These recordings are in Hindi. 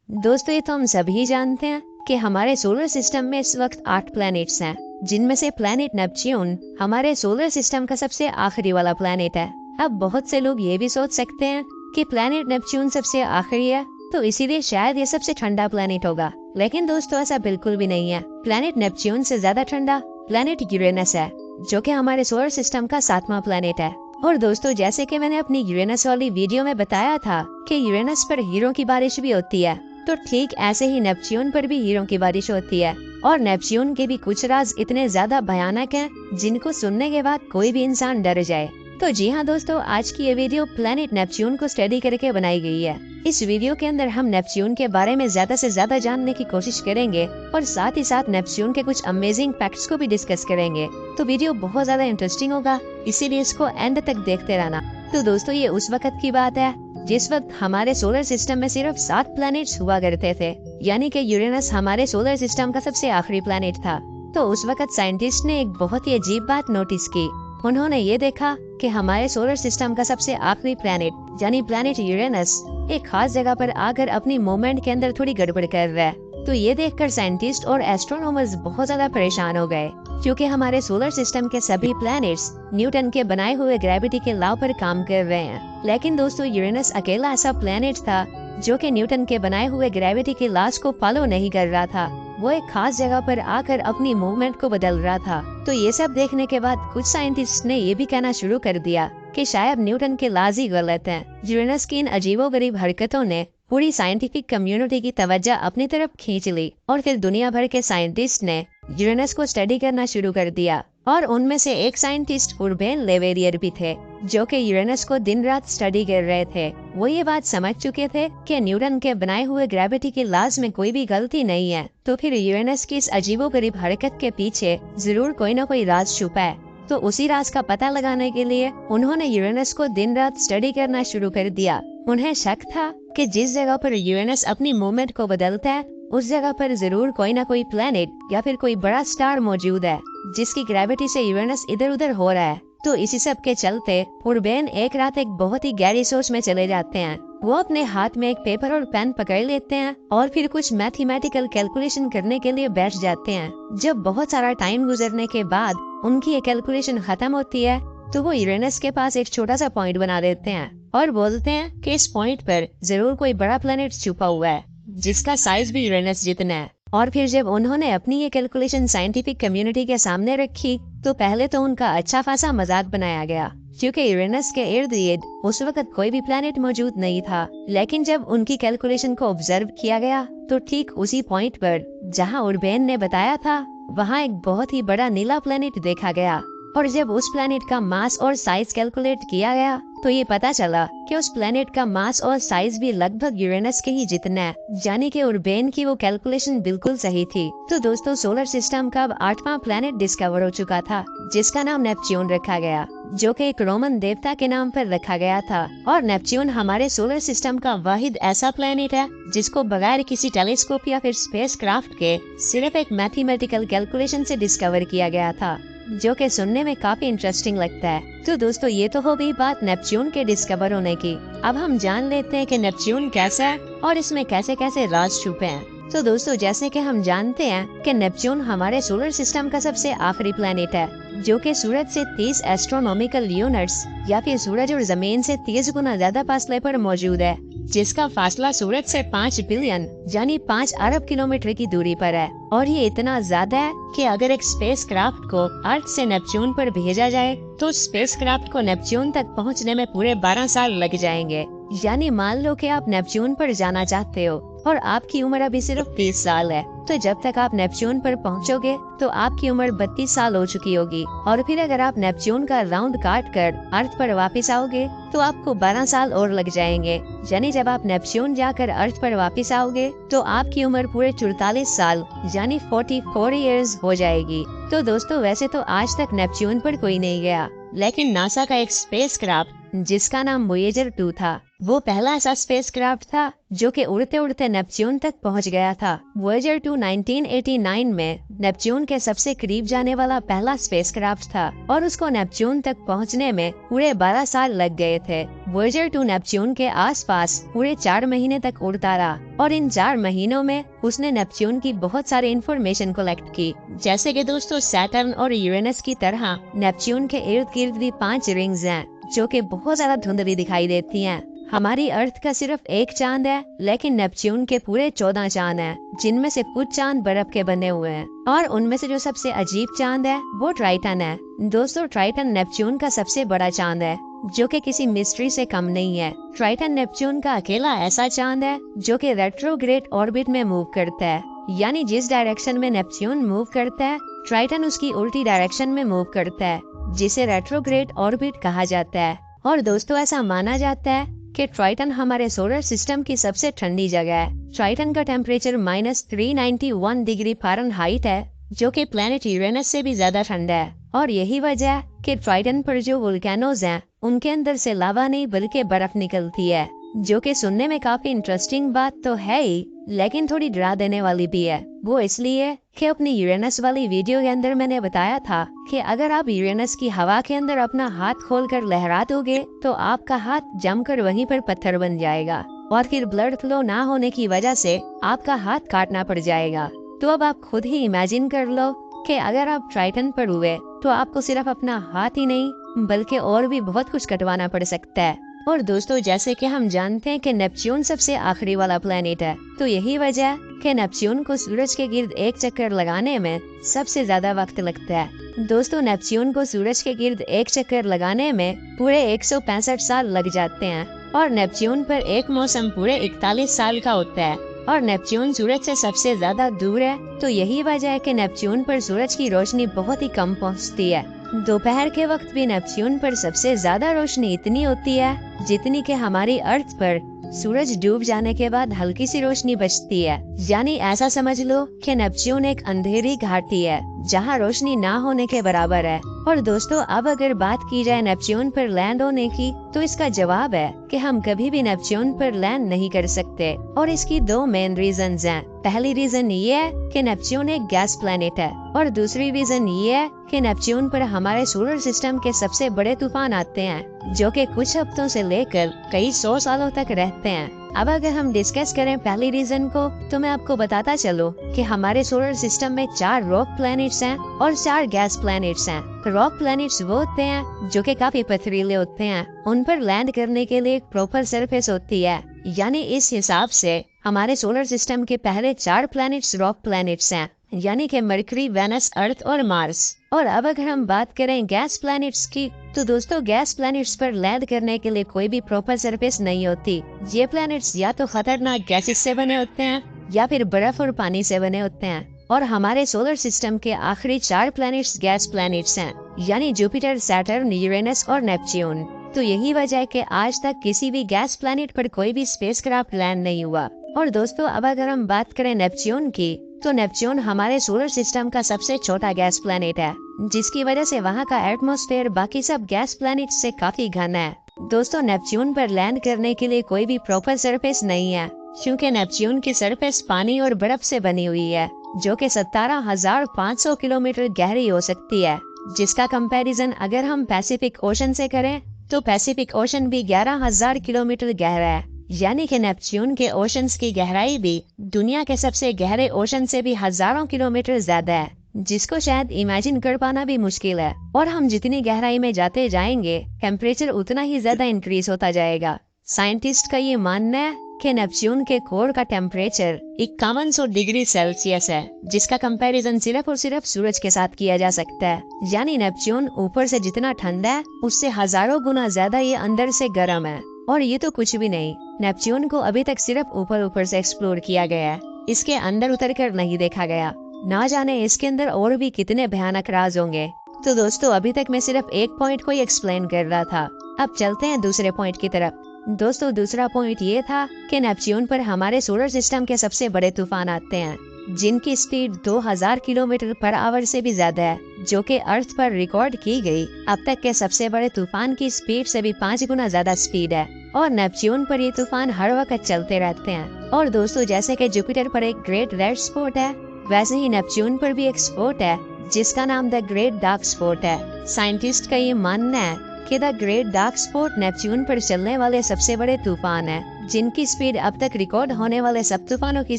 दोस्तों, ये तो हम सभी जानते हैं कि हमारे सोलर सिस्टम में इस वक्त 8 प्लैनेट्स हैं, जिनमें से प्लैनेट नेपच्यून हमारे सोलर सिस्टम का सबसे आखिरी वाला प्लैनेट है। अब बहुत से लोग ये भी सोच सकते हैं कि प्लैनेट नेपच्यून सबसे आखिरी है, तो इसीलिए शायद ये सबसे ठंडा प्लैनेट होगा। लेकिन दोस्तों, ऐसा बिल्कुल भी नहीं है। प्लैनेट नेपच्यून से ज्यादा ठंडा प्लैनेट यूरेनस है, जो कि हमारे सोलर सिस्टम का 7वां प्लैनेट है। और दोस्तों, जैसे कि मैंने अपनी यूरेनस वाली वीडियो में बताया था कि यूरेनस पर हीरों की बारिश भी होती है, तो ठीक ऐसे ही नेपच्यून पर भी हीरों की बारिश होती है। और नेपच्यून के भी कुछ राज इतने ज्यादा भयानक हैं, जिनको सुनने के बाद कोई भी इंसान डर जाए। तो जी हाँ दोस्तों, आज की ये वीडियो प्लैनेट नेपच्यून को स्टडी करके बनाई गई है। इस वीडियो के अंदर हम नेपच्यून के बारे में ज्यादा से ज्यादा जानने की कोशिश करेंगे और साथ ही साथ नेपच्यून के कुछ अमेजिंग फैक्ट्स को भी डिस्कस करेंगे। तो वीडियो बहुत ज्यादा इंटरेस्टिंग होगा, इसीलिए इसको एंड तक देखते रहना। तो दोस्तों, ये उस वक्त की बात है जिस वक्त हमारे सोलर सिस्टम में सिर्फ 7 प्लैनेट्स हुआ करते थे, यानी कि यूरेनस हमारे सोलर सिस्टम का सबसे आखिरी प्लैनेट था। तो उस वक्त साइंटिस्ट ने एक बहुत ही अजीब बात नोटिस की। उन्होंने ये देखा कि हमारे सोलर सिस्टम का सबसे आखिरी प्लैनेट यानी प्लैनेट यूरेनस एक खास जगह पर आकर अपनी मूवमेंट के अंदर थोड़ी गड़बड़ कर रहा है। तो ये देखकर साइंटिस्ट और एस्ट्रोनॉमर्स बहुत ज्यादा परेशान हो गए, क्योंकि हमारे सोलर सिस्टम के सभी प्लैनेट्स न्यूटन के बनाए हुए ग्रेविटी के लॉ पर काम कर रहे हैं। लेकिन दोस्तों, यूरेनस अकेला ऐसा प्लैनेट था जो कि न्यूटन के बनाए हुए ग्रेविटी के लॉज को फॉलो नहीं कर रहा था। वो एक खास जगह पर आकर अपनी मूवमेंट को बदल रहा था। तो ये सब देखने के बाद कुछ साइंटिस्ट ने ये भी कहना शुरू कर दिया कि शायद न्यूटन के लॉज ही गलत हैं। यूरेनस की इन अजीबोगरीब हरकतों ने पूरी साइंटिफिक कम्युनिटी की तवज्जो अपनी तरफ खींच ली और फिर दुनिया भर के साइंटिस्ट ने यूरेनस को स्टडी करना शुरू कर दिया। और उनमें से एक साइंटिस्ट उर्बेन ले वेरियर भी थे, जो कि यूरेनस को दिन रात स्टडी कर रहे थे। वो ये बात समझ चुके थे कि न्यूटन के बनाए हुए ग्रेविटी के लॉज में कोई भी गलती नहीं है। तो फिर यूरेनस की इस अजीबोगरीब हरकत के पीछे जरूर कोई न कोई राज छुपा है। तो उसी राज का पता लगाने के लिए उन्होंने यूरेनस को दिन रात स्टडी करना शुरू कर दिया। उन्हें शक था कि जिस जगह पर यूरेनस अपनी मूवमेंट को बदलता है, उस जगह पर जरूर कोई ना कोई प्लेनेट या फिर कोई बड़ा स्टार मौजूद है, जिसकी ग्रेविटी से यूरेनस इधर उधर हो रहा है। तो इसी सब के चलते उर्बेन एक रात एक बहुत ही गहरी सोच में चले जाते हैं। वो अपने हाथ में एक पेपर और पेन पकड़ लेते हैं और फिर कुछ मैथमेटिकल कैलकुलेशन करने के लिए बैठ जाते हैं। जब बहुत सारा टाइम गुजरने के बाद उनकी ये कैलकुलेशन खत्म होती है, तो वो यूरेनस के पास एक छोटा सा पॉइंट बना देते हैं और बोलते हैं कि इस पॉइंट पर जरूर कोई बड़ा प्लेनेट छुपा हुआ है, जिसका साइज भी यूरेनस जितना है। और फिर जब उन्होंने अपनी ये कैलकुलेशन साइंटिफिक कम्युनिटी के सामने रखी, तो पहले तो उनका अच्छा खासा मजाक बनाया गया, क्योंकि यूरेनस के इर्द गिर्द उस वक्त कोई भी प्लेनेट मौजूद नहीं था। लेकिन जब उनकी कैलकुलेशन को ऑब्जर्व किया गया, तो ठीक उसी पॉइंट पर जहां उर्बेन ने बताया था, वहां एक बहुत ही बड़ा नीला प्लेनेट देखा गया। और जब उस प्लेनेट का मास और साइज कैलकुलेट किया गया, तो ये पता चला कि उस प्लेनेट का मास और साइज भी लगभग यूरेनस के ही जितना है, यानी कि उर्बेन की वो कैलकुलेशन बिल्कुल सही थी। तो दोस्तों, सोलर सिस्टम का अब 8वां प्लेनेट डिस्कवर हो चुका था, जिसका नाम नेपच्यून रखा गया, जो कि एक रोमन देवता के नाम पर रखा गया था। और नेपच्यून हमारे सोलर सिस्टम का वाहिद ऐसा प्लेनेट है जिसको बगैर किसी टेलीस्कोप या फिर स्पेस क्राफ्ट के सिर्फ एक मैथमेटिकल कैलकुलेशन से डिस्कवर किया गया था, जो कि सुनने में काफी इंटरेस्टिंग लगता है। तो दोस्तों, ये तो हो गई बात नेपच्यून के डिस्कवर होने की। अब हम जान लेते हैं कि नेपच्यून कैसा है और इसमें कैसे कैसे राज छुपे हैं। तो दोस्तों, जैसे कि हम जानते हैं कि नेपच्यून हमारे सोलर सिस्टम का सबसे आखिरी प्लेनेट है, जो कि सूरज से 30 एस्ट्रोनॉमिकल यूनिट्स या फिर सूरज और जमीन से 30 गुना ज्यादा फासले पर मौजूद है, जिसका फासला सूरज से 5 बिलियन यानी 5 अरब किलोमीटर की दूरी पर है। और ये इतना ज्यादा है कि अगर एक स्पेस क्राफ्ट को अर्थ से नेपच्यून पर भेजा जाए, तो स्पेस क्राफ्ट को नेपच्यून तक पहुंचने में पूरे 12 साल लग जाएंगे। यानी मान लो कि आप नेपच्यून पर जाना चाहते हो और आपकी उम्र अभी सिर्फ 30 साल है, तो जब तक आप नेपच्यून पर पहुंचोगे तो आपकी उम्र 32 साल हो चुकी होगी। और फिर अगर आप नेपच्यून का राउंड काट कर अर्थ पर वापस आओगे, तो आपको 12 साल और लग जाएंगे। यानी जब आप नेपच्यून जाकर अर्थ पर वापस आओगे, तो आपकी उम्र पूरे 44 साल यानी 44 इयर्स हो जाएगी। तो दोस्तों, वैसे तो आज तक नेपच्यून पर कोई नहीं गया, लेकिन नासा का एक स्पेस क्राफ्ट जिसका नाम वोयेजर 2 था, वो पहला ऐसा स्पेसक्राफ्ट था जो कि उड़ते उड़ते नेपच्यून तक पहुंच गया था। वॉयेजर 2 1989 में नेपच्यून के सबसे करीब जाने वाला पहला स्पेसक्राफ्ट था और उसको नेपच्यून तक पहुंचने में पूरे 12 साल लग गए थे। वॉयेजर 2 नेपच्यून के आसपास पूरे 4 महीने तक उड़ता रहा और इन 4 महीनों में उसने नेपच्यून की बहुत सारी इंफॉर्मेशन कलेक्ट की। जैसे कि दोस्तों सैटर्न और यूरेनस की तरह नेपच्यून के इर्द गिर्द भी 5 रिंग्स हैं जो कि बहुत ज्यादा धुंधली दिखाई देती हैं। हमारी अर्थ का सिर्फ एक चांद है, लेकिन नेपच्यून के पूरे 14 चांद हैं, जिनमें से कुछ चांद बर्फ के बने हुए हैं और उनमें से जो सबसे अजीब चांद है वो ट्राइटन है। दोस्तों ट्राइटन नेपच्यून का सबसे बड़ा चांद है जो कि किसी मिस्ट्री से कम नहीं है। ट्राइटन नेपच्यून का अकेला ऐसा चांद है जो कि रेट्रोग्रेड ऑर्बिट में मूव करता है, यानी जिस डायरेक्शन में नेपच्यून मूव करता है ट्राइटन उसकी उल्टी डायरेक्शन में मूव करता है, जिसे रेट्रोग्रेड ऑर्बिट कहा जाता है। और दोस्तों ऐसा माना जाता है कि ट्राइटन हमारे सोलर सिस्टम की सबसे ठंडी जगह है। ट्राइटन का टेम्परेचर -391 डिग्री फ़ारेनहाइट है जो कि प्लेनेट यूरेनस से भी ज्यादा ठंडा है और यही वजह है कि ट्राइटन पर जो वोल्केनोज हैं उनके अंदर से लावा नहीं बल्कि बर्फ निकलती है, जो कि सुनने में काफी इंटरेस्टिंग बात तो है ही, लेकिन थोड़ी डरा देने वाली भी है। वो इसलिए कि अपनी यूरेनस वाली वीडियो के अंदर मैंने बताया था कि अगर आप यूरेनस की हवा के अंदर अपना हाथ खोलकर लहरा दोगे तो आपका हाथ जमकर वहीं पर पत्थर बन जाएगा और फिर ब्लड फ्लो ना होने की वजह से आपका हाथ काटना पड़ जाएगा। तो अब आप खुद ही इमेजिन कर लो कि अगर आप ट्राइटन पर हुए तो आपको सिर्फ अपना हाथ ही नहीं बल्कि और भी बहुत कुछ कटवाना पड़ सकता है। और दोस्तों जैसे कि हम जानते हैं कि नेपच्यून सबसे आखिरी वाला प्लेनेट है, तो यही वजह है कि नेपच्यून को सूरज के गिर्द एक चक्कर लगाने में सबसे ज्यादा वक्त लगता है। दोस्तों नेपच्यून को सूरज के गिर्द एक चक्कर लगाने में पूरे 165 साल लग जाते हैं और नेपच्यून पर एक मौसम पूरे 41 साल का होता है और नेपच्यून सूरज से सबसे ज्यादा दूर है, तो यही वजह है कि नेपच्यून पर सूरज की रोशनी बहुत ही कम पहुंचती है। दोपहर के वक्त भी नेपच्यून पर सबसे ज्यादा रोशनी इतनी होती है जितनी कि हमारी अर्थ पर सूरज डूब जाने के बाद हल्की सी रोशनी बचती है। यानी ऐसा समझ लो कि नेपच्यून एक अंधेरी घाटी है जहां रोशनी ना होने के बराबर है। और दोस्तों अब अगर बात की जाए नेपच्यून पर लैंड होने की, तो इसका जवाब है कि हम कभी भी नेपच्यून पर लैंड नहीं कर सकते और इसकी 2 मेन रीजंस हैं। पहली रीजन ये है कि नेपच्यून एक गैस प्लेनेट है और दूसरी रीजन ये है कि नेपच्यून पर हमारे सोलर सिस्टम के सबसे बड़े तूफान आते हैं जो कि कुछ हफ्तों से लेकर कई 100 सालों तक रहते हैं। अब अगर हम डिस्कस करें पहली रीजन को, तो मैं आपको बताता चलूं कि हमारे सोलर सिस्टम में 4 रॉक प्लैनेट्स हैं और 4 गैस प्लैनेट्स हैं। रॉक प्लैनेट्स वो होते हैं जो कि काफी पथरीले होते हैं, उन पर लैंड करने के लिए एक प्रॉपर सरफेस होती है। यानी इस हिसाब से हमारे सोलर सिस्टम के पहले 4 प्लैनेट्स रॉक प्लैनेट्स हैं, यानी कि मरकरी, वेनस, अर्थ और मार्स। और अब अगर हम बात करें गैस प्लैनेट्स की, तो दोस्तों गैस प्लैनेट्स पर लैंड करने के लिए कोई भी प्रॉपर सरफेस नहीं होती। ये प्लैनेट्स या तो खतरनाक गैसेस से बने होते हैं या फिर बर्फ और पानी से बने होते हैं। और हमारे सोलर सिस्टम के आखिरी 4 प्लैनेट्स गैस प्लैनेट्स हैं, यानी जुपिटर, सैटर्न, यूरेनस और नेपच्यून। तो यही वजह है कि आज तक किसी भी गैस प्लैनेट पर कोई भी स्पेसक्राफ्ट लैंड नहीं हुआ। और दोस्तों अब अगर हम बात करें नेपच्यून की, तो नेपच्यून हमारे सोलर सिस्टम का सबसे छोटा गैस प्लैनेट है, जिसकी वजह से वहाँ का एटमॉस्फेयर बाकी सब गैस प्लैनेट से काफी घना है। दोस्तों नेपच्यून पर लैंड करने के लिए कोई भी प्रॉपर सरफेस नहीं है, क्योंकि नेपच्यून की सरफेस पानी और बर्फ से बनी हुई है जो कि 17,500 किलोमीटर गहरी हो सकती है, जिसका कंपैरिजन अगर हम पैसिफिक ओशन से करें तो पैसिफिक ओशन भी 11,000 किलोमीटर गहरा है। यानी कि नेपच्यून के ओशंस की गहराई भी दुनिया के सबसे गहरे ओशन से भी हजारों किलोमीटर ज्यादा है, जिसको शायद इमेजिन कर पाना भी मुश्किल है। और हम जितनी गहराई में जाते जाएंगे टेम्परेचर उतना ही ज्यादा इंक्रीज होता जाएगा। साइंटिस्ट का ये मानना है कि नेपच्यून के कोर का टेम्परेचर 5100 डिग्री सेल्सियस है, जिसका कंपैरिजन सिर्फ और सिर्फ सूरज के साथ किया जा सकता है। यानी नेपच्यून ऊपर से जितना ठंडा है उससे हजारों गुना ज्यादा ये अंदर से गर्म है। और ये तो कुछ भी नहीं, नेपच्यून को अभी तक सिर्फ ऊपर ऊपर से एक्सप्लोर किया गया है, इसके अंदर उतर कर नहीं देखा गया। ना जाने इसके अंदर और भी कितने भयानक राज होंगे। तो दोस्तों अभी तक मैं सिर्फ एक पॉइंट को ही एक्सप्लेन कर रहा था, अब चलते हैं दूसरे पॉइंट की तरफ। दोस्तों दूसरा पॉइंट ये था कि नेपच्यून पर हमारे सोलर सिस्टम के सबसे बड़े तूफान आते हैं, जिनकी स्पीड 2000 किलोमीटर पर आवर से भी ज्यादा है, जो कि अर्थ पर रिकॉर्ड की गई अब तक के सबसे बड़े तूफान की स्पीड से भी 5 गुना ज्यादा स्पीड है। और नेपच्यून पर ये तूफान हर वक्त चलते रहते हैं। और दोस्तों, जैसे कि जुपिटर पर एक ग्रेट रेड स्पॉट है, वैसे ही नेपच्यून पर भी एक स्पॉट है जिसका नाम द ग्रेट डार्क स्पॉट है। साइंटिस्ट का ये मानना है कि the great dark spot Neptune पर चलने वाले सबसे बड़े तूफान है, जिनकी स्पीड अब तक रिकॉर्ड होने वाले सब तूफानों की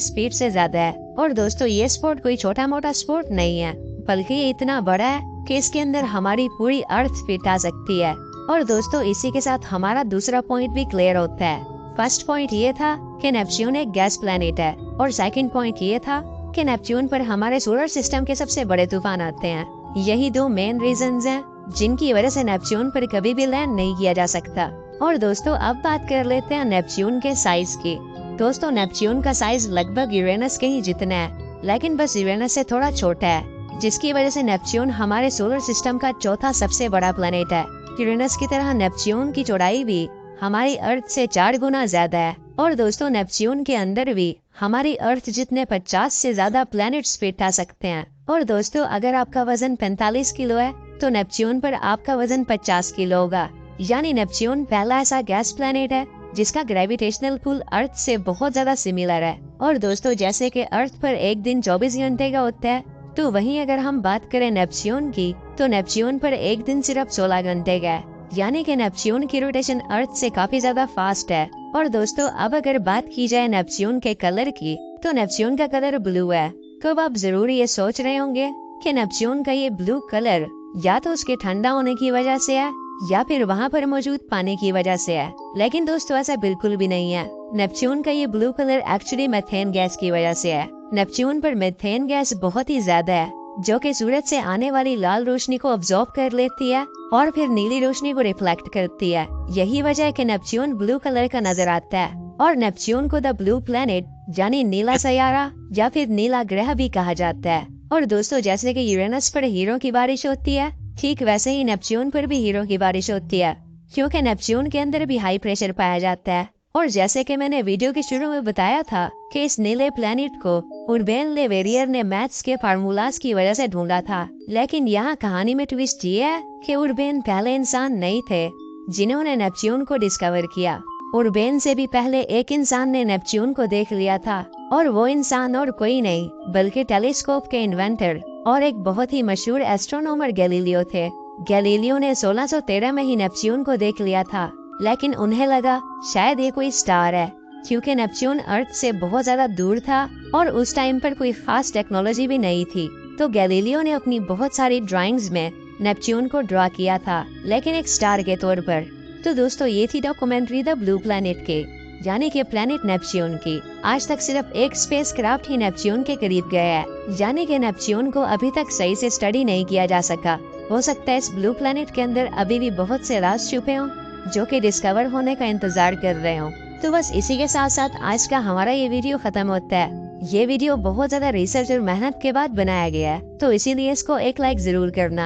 स्पीड से ज्यादा है। और दोस्तों, ये स्पॉट कोई छोटा मोटा स्पॉट नहीं है, बल्कि ये इतना बड़ा है कि इसके अंदर हमारी पूरी अर्थ फिट आ सकती है। और दोस्तों, इसी के साथ हमारा दूसरा पॉइंट भी क्लियर होता है। फर्स्ट पॉइंट ये था कि नेपच्यून एक गैस प्लेनेट है, और सेकंड पॉइंट ये था कि नेपच्यून पर हमारे सोलर सिस्टम के सबसे बड़े तूफान आते हैं। यही दो मेन रीजंस हैं जिनकी वजह से नेपच्यून पर कभी भी लैंड नहीं किया जा सकता। और दोस्तों, अब बात कर लेते हैं नेपच्यून के साइज की। दोस्तों, नेपच्यून का साइज लगभग यूरेनस के ही जितना है, लेकिन बस यूरेनस से थोड़ा छोटा है, जिसकी वजह से नेपच्यून हमारे सोलर सिस्टम का चौथा सबसे बड़ा प्लेनेट है। यूरेनस की तरह नेपच्यून की चौड़ाई भी हमारी अर्थ से 4 गुना ज्यादा है। और दोस्तों, नेपच्यून के अंदर भी हमारी अर्थ जितने 50 से ज्यादा प्लैनेट्स फिट आ सकते हैं। और दोस्तों, अगर आपका वजन 45 किलो है तो नेपच्यून पर आपका वजन 50 किलो होगा। यानी नेपच्यून पहला ऐसा गैस प्लैनेट है जिसका ग्रेविटेशनल पुल अर्थ से बहुत ज्यादा सिमिलर है। और दोस्तों, जैसे कि अर्थ पर एक दिन 24 घंटे का होता है, तो वहीं अगर हम बात करें नेपच्यून की, तो नेपच्यून पर एक दिन सिर्फ 16 घंटे का है। यानी कि नेपच्यून की रोटेशन अर्थ से काफी ज्यादा फास्ट है। और दोस्तों, अब अगर बात की जाए नेपच्यून के कलर की, तो नेपच्यून का कलर ब्लू है। तो अब आप जरूर ये सोच रहे होंगे कि नेपच्यून का ये ब्लू कलर या तो उसके ठंडा होने की वजह से है या फिर वहाँ पर मौजूद पानी की वजह से है। लेकिन दोस्तों, ऐसा बिल्कुल भी नहीं है। नेपच्यून का ये blue colour actually methane gas की वजह से है। नेपच्यून पर मीथेन गैस बहुत ही ज्यादा है, जो कि सूरज से आने वाली लाल रोशनी को अब्सॉर्ब कर लेती है और फिर नीली रोशनी को रिफ्लेक्ट करती है। यही वजह है कि नेपच्यून ब्लू कलर का नजर आता है। और नेपच्यून को द ब्लू प्लेनेट यानी नीला सैयारा या फिर नीला ग्रह भी कहा जाता है। और दोस्तों, जैसे कि यूरेनस पर हीरों की बारिश होती है, ठीक वैसे ही नेपच्यून पर भी हीरों की बारिश होती है, क्योंकि नेपच्यून के अंदर भी हाई प्रेशर पाया जाता है। और जैसे कि मैंने वीडियो के शुरू में बताया था कि इस नीले प्लेनेट को उर्बेन ले वेरियर ने मैथ्स के फार्मूलाज की वजह से ढूंढा था। लेकिन यहाँ कहानी में ट्विस्ट ये है कि उर्बेन पहले इंसान नहीं थे जिन्होंने नेपच्यून को डिस्कवर किया। उर्बेन से भी पहले एक इंसान ने नेपच्यून को देख लिया था, और वो इंसान और कोई नहीं बल्कि टेलीस्कोप के इन्वेंटर और एक बहुत ही मशहूर एस्ट्रोनॉमर गैलीलियो थे। गैलीलियो ने 1613 में ही नेपच्यून को देख लिया था, लेकिन उन्हें लगा शायद ये कोई स्टार है, क्योंकि नेपच्यून अर्थ से बहुत ज्यादा दूर था और उस टाइम पर कोई खास टेक्नोलॉजी भी नहीं थी। तो गैलीलियो ने अपनी बहुत सारी ड्राइंग्स में नेपच्यून को ड्रॉ किया था, लेकिन एक स्टार के तौर पर। तो दोस्तों, ये थी डॉक्यूमेंट्री द ब्लू प्लेनेट के, यानी कि प्लेनेट नेपच्यून की। आज तक सिर्फ एक स्पेसक्राफ्ट ही नेपच्यून के करीब गया है, यानी कि नेपच्यून को अभी तक सही से स्टडी नहीं किया जा सका। हो सकता है इस ब्लू प्लेनेट के अंदर अभी भी बहुत से राज छुपे हों जो कि डिस्कवर होने का इंतजार कर रहे हों। तो बस इसी के साथ साथ आज का हमारा ये वीडियो खत्म होता है। ये वीडियो बहुत ज्यादा रिसर्च और मेहनत के बाद बनाया गया है, तो इसीलिए इसको एक लाइक जरूर करना।